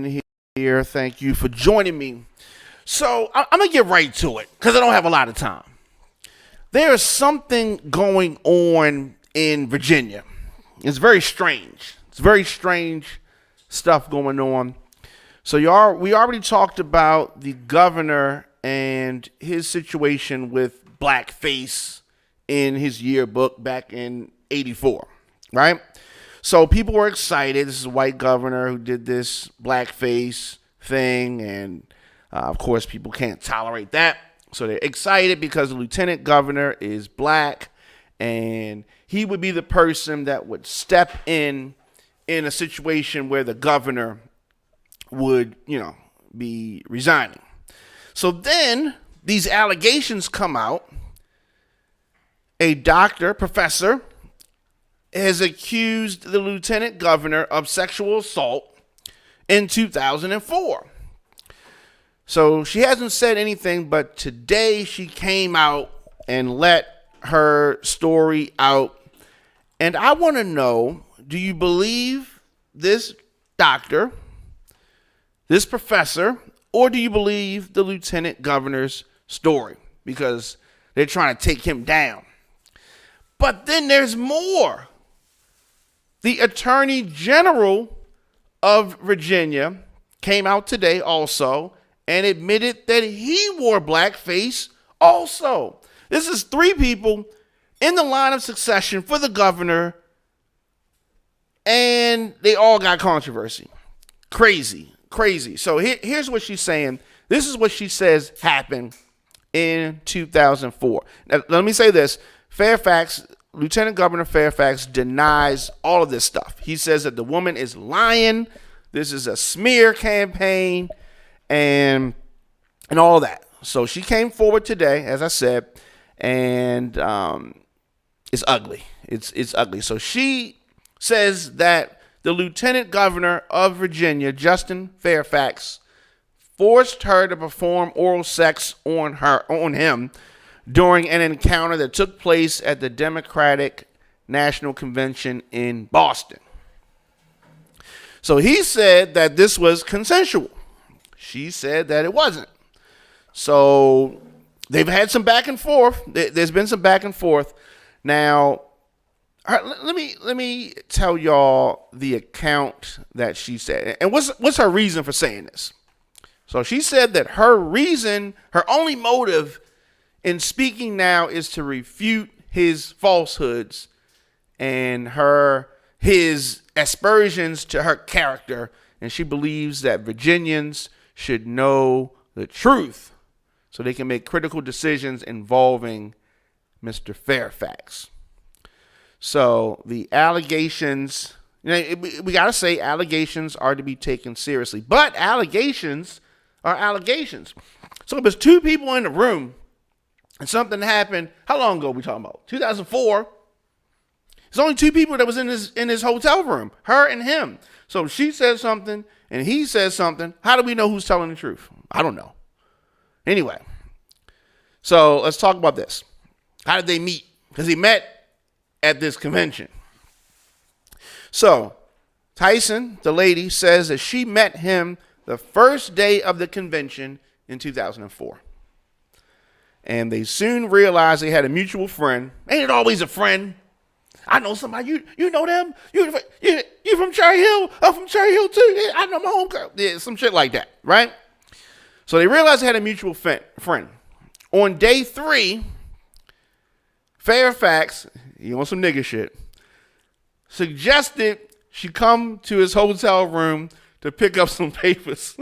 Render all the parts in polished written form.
here. Thank you for joining me. So I'm gonna get right to it because I don't have a lot of time. There is something going on in Virginia. It's very strange. It's very strange stuff going on. So we already talked about the governor and his situation with blackface in his yearbook back in '84, right? So people were excited. This is a white governor who did this blackface thing, and of course, people can't tolerate that. So they're excited because the lieutenant governor is black, and he would be the person that would step in a situation where the governor would, be resigning. So then these allegations come out. A doctor, professor, has accused the lieutenant governor of sexual assault in 2004. So she hasn't said anything, but today she came out and let her story out. And I want to know, do you believe this doctor, this professor, or do you believe the lieutenant governor's story? Because they're trying to take him down. But then there's more. The Attorney General of Virginia came out today also and admitted that he wore blackface also. This is three people in the line of succession for the governor, and they all got controversy. Crazy. So here's what she's saying. This is what she says happened in 2004. Now, let me say this. Lieutenant Governor Fairfax denies all of this stuff. He says that the woman is lying. This is a smear campaign and all that. So she came forward today, as I said, and it's ugly. It's ugly. So she says that the Lieutenant Governor of Virginia, Justin Fairfax, forced her to perform oral sex on him during an encounter that took place at the Democratic National Convention in Boston. So he said that this was consensual. She said that it wasn't. So they've had some back and forth. There's been some back and forth. Now, let me tell y'all the account that she said. And what's her reason for saying this? So she said that her only motive in speaking now is to refute his falsehoods and his aspersions to her character, and she believes that Virginians should know the truth so they can make critical decisions involving Mr. Fairfax. So the allegations, we got to say allegations are to be taken seriously, but allegations are allegations. So if there's two people in the room and something happened, how long ago are we talking about? 2004. There's only two people that was in his hotel room, her and him. So she says something and he says something. How do we know who's telling the truth? I don't know. Anyway, so let's talk about this. How did they meet? Because he met at this convention. So Tyson, the lady, says that she met him the first day of the convention in 2004. And they soon realized they had a mutual friend. Ain't it always a friend? I know somebody. You know them? You from Cherry Hill? I'm from Cherry Hill too. Yeah, I know my homegirl. Yeah, some shit like that, right? So they realized they had a mutual friend. On day 3, Fairfax, he on some nigga shit, suggested she come to his hotel room to pick up some papers.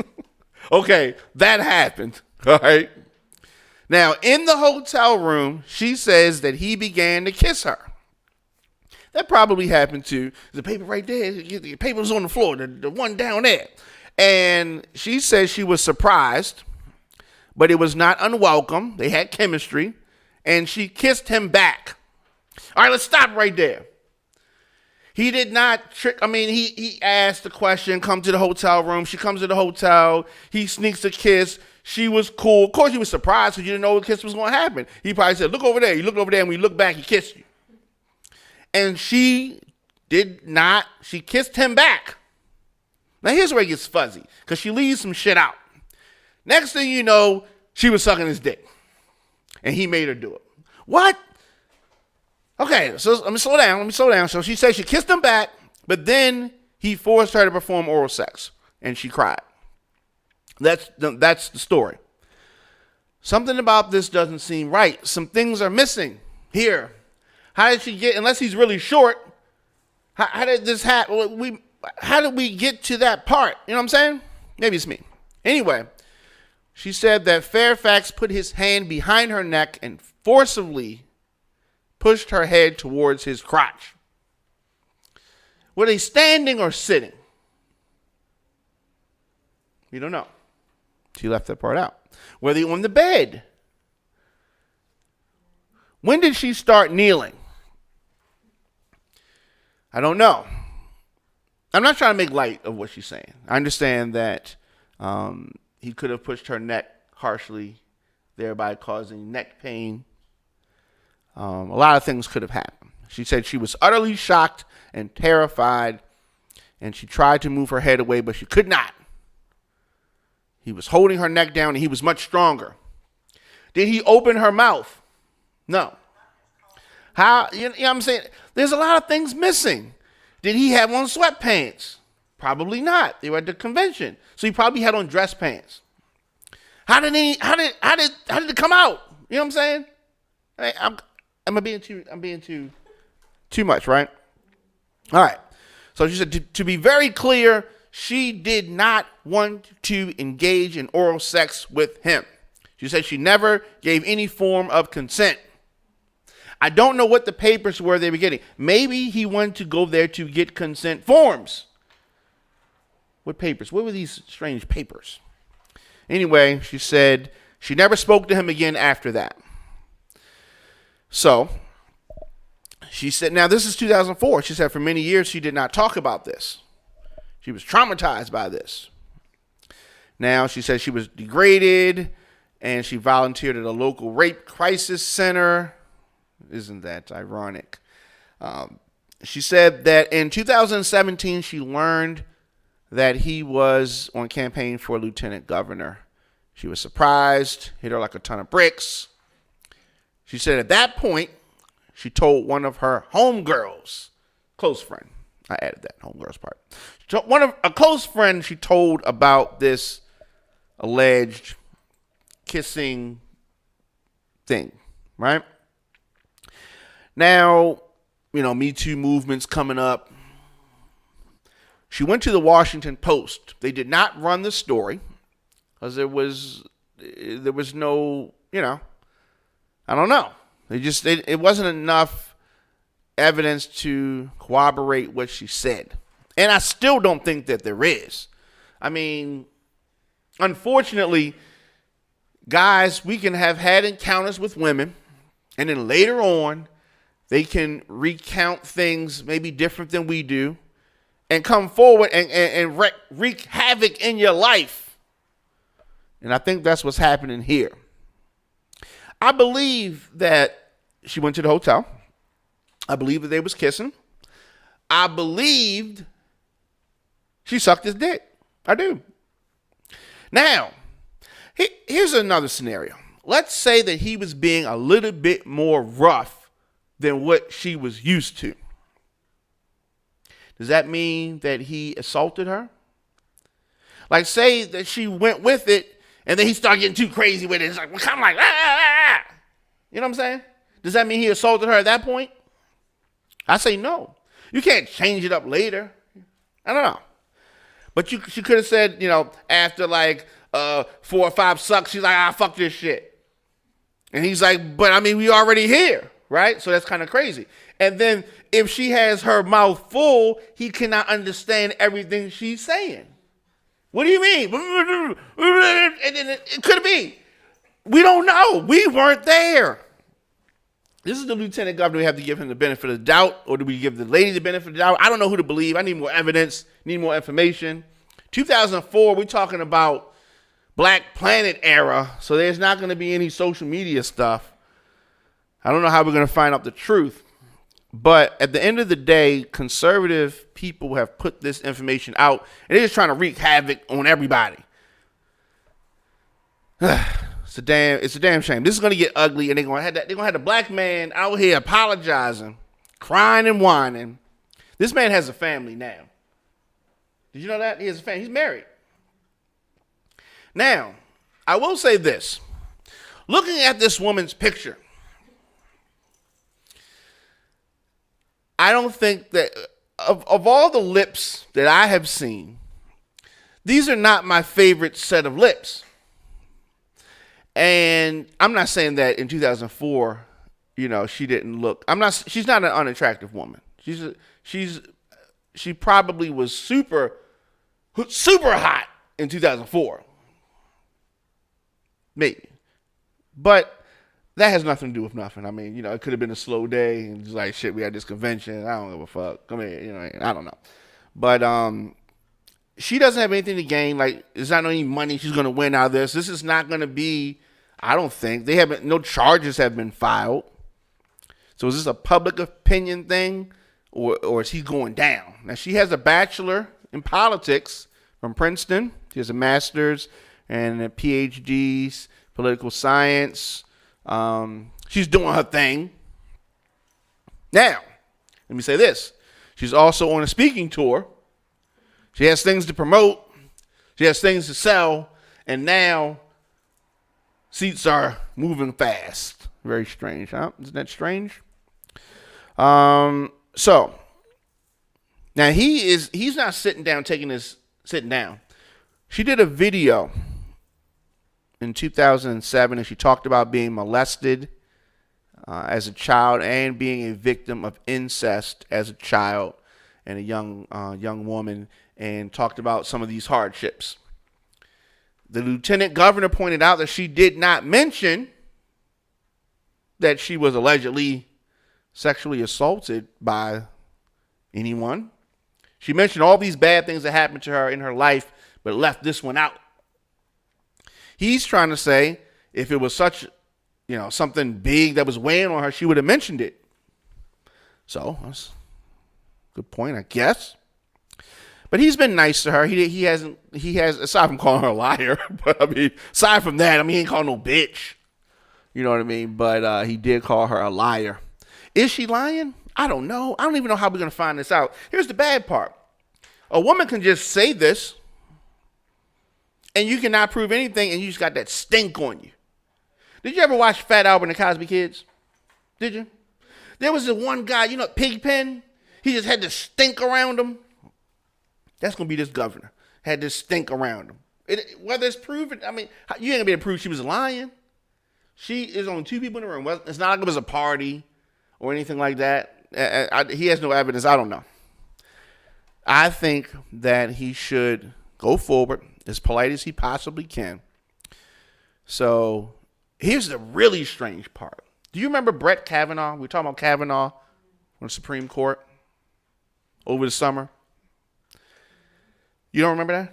Okay, that happened, all right? Now, in the hotel room, she says that he began to kiss her. That probably happened too. The paper right there, the paper's on the floor, the one down there. And she says she was surprised, but it was not unwelcome. They had chemistry, and she kissed him back. All right, let's stop right there. He did not trick. I mean, he asked the question, come to the hotel room. She comes to the hotel. He sneaks a kiss. She was cool. Of course, he was surprised because you didn't know what kiss was going to happen. He probably said, look over there. You looked over there, and when you look back, he kissed you. And she did not. She kissed him back. Now, here's where it gets fuzzy, because she leaves some shit out. Next thing you know, she was sucking his dick, and he made her do it. What? Okay, so let me slow down. So she said she kissed him back, but then he forced her to perform oral sex, and she cried. That's the story. Something about this doesn't seem right. Some things are missing here. How did she get, unless he's really short, how did this happen? How did we get to that part? You know what I'm saying? Maybe it's me. Anyway, she said that Fairfax put his hand behind her neck and forcibly pushed her head towards his crotch. Were they standing or sitting? We don't know. She left that part out. Were they on the bed? When did she start kneeling? I don't know. I'm not trying to make light of what she's saying. I understand that he could have pushed her neck harshly, thereby causing neck pain. A lot of things could have happened. She said she was utterly shocked and terrified, and she tried to move her head away, but she could not. He was holding her neck down, and he was much stronger. Did he open her mouth? No. How? You know what I'm saying? There's a lot of things missing. Did he have on sweatpants? Probably not. They were at the convention, so he probably had on dress pants. How did it come out? You know what I'm saying? I'm being too much, right? All right. So she said to be very clear, she did not want to engage in oral sex with him. She said she never gave any form of consent. I don't know what the papers were they were getting. Maybe he wanted to go there to get consent forms. What papers? What were these strange papers? Anyway, she said she never spoke to him again after that. So, she said, now this is 2004. She said for many years she did not talk about this. She was traumatized by this. Now, she said she was degraded and she volunteered at a local rape crisis center. Isn't that ironic? She said that in 2017, she learned that he was on campaign for lieutenant governor. She was surprised, hit her like a ton of bricks. She said at that point, she told one of her homegirls, close friend. I added that homegirls part. A close friend she told about this alleged kissing thing, right? Now, Me Too movement's coming up. She went to the Washington Post. They did not run the story because there was no, I don't know. It wasn't enough evidence to corroborate what she said. And I still don't think that there is. I mean, unfortunately, guys, we can have had encounters with women, and then later on, they can recount things maybe different than we do and come forward and wreak havoc in your life. And I think that's what's happening here. I believe that she went to the hotel. I believe that they was kissing. I believed she sucked his dick. I do. Now, here's another scenario. Let's say that he was being a little bit more rough than what she was used to. Does that mean that he assaulted her? Like, say that she went with it, and then he started getting too crazy with it. It's like, well, kind of like, ah. You know what I'm saying? Does that mean he assaulted her at that point? I say no. You can't change it up later. I don't know. But she could have said, after like 4 or 5 sucks, she's like, fuck this shit. And he's like, but I mean, we already here, right? So that's kind of crazy. And then if she has her mouth full, he cannot understand everything she's saying. What do you mean? And then it could be. We don't know. We weren't there. This is the lieutenant governor. We have to give him the benefit of the doubt, or do we give the lady the benefit of the doubt? I don't know who to believe. I need more evidence, need more information. 2004, we're talking about Black Planet era, so there's not going to be any social media stuff. I don't know how we're going to find out the truth. But at the end of the day, conservative people have put this information out, and they're just trying to wreak havoc on everybody. It's a damn shame. This is gonna get ugly, and they're gonna have the black man out here apologizing, crying and whining. This man has a family now. Did you know that? He has a family. He's married. Now, I will say this. Looking at this woman's picture, I don't think that, of all the lips that I have seen, these are not my favorite set of lips. And I'm not saying that in 2004, she didn't look. She's not an unattractive woman. She probably was super hot in 2004. Maybe. But that has nothing to do with nothing. I mean, it could have been a slow day and just like, shit, we had this convention. I don't give a fuck. Come here, I don't know. But she doesn't have anything to gain. Like, there's not any money she's going to win out of this. This is not going to be, I don't think. No charges have been filed. So is this a public opinion thing or is he going down? Now, she has a bachelor in politics from Princeton. She has a master's and a PhD's political science. She's doing her thing. Now, let me say this. She's also on a speaking tour. She has things to promote. She has things to sell. And now, seats are moving fast. Very strange, huh? Isn't that strange? So, now he's not sitting down sitting down. She did a video in 2007, and she talked about being molested as a child and being a victim of incest as a child and a young woman, and talked about some of these hardships. The lieutenant governor pointed out that she did not mention that she was allegedly sexually assaulted by anyone. She mentioned all these bad things that happened to her in her life, but left this one out. He's trying to say if it was such, something big that was weighing on her, she would have mentioned it. So that's a good point, I guess. But he's been nice to her. He has, aside from calling her a liar, but I mean, aside from that, he ain't calling no bitch. You know what I mean? But he did call her a liar. Is she lying? I don't know. I don't even know how we're going to find this out. Here's the bad part. A woman can just say this, and you cannot prove anything, and you just got that stink on you. Did you ever watch Fat Albert and the Cosby Kids? Did you? There was this one guy, Pigpen. He just had this stink around him. That's going to be this governor. Had this stink around him. Whether it's proven, you ain't going to be able to prove she was lying. She is only two people in the room. It's not like it was a party or anything like that. He has no evidence. I don't know. I think that he should go forward as polite as he possibly can. So here's the really strange part. Do you remember Brett Kavanaugh? We were talking about Kavanaugh on the Supreme Court over the summer. You don't remember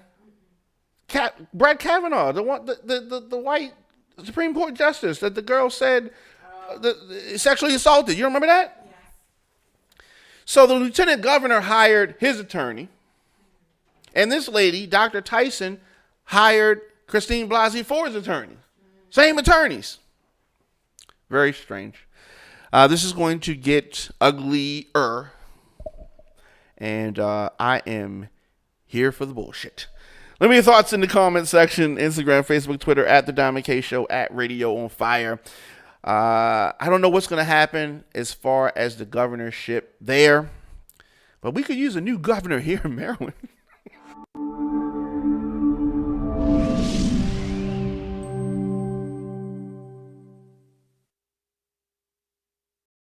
that? Brett Kavanaugh, the white Supreme Court justice that the girl said sexually assaulted. You don't remember that? Yes. So the lieutenant governor hired his attorney. And this lady, Dr. Tyson, hired Christine Blasey Ford's attorney. Same attorneys. Very strange. This is going to get uglier. And I am here for the bullshit. Let me know your thoughts in the comment section. Instagram, Facebook, Twitter, at The Diamond K Show, at Radio on Fire. I don't know what's going to happen as far as the governorship there. But we could use a new governor here in Maryland.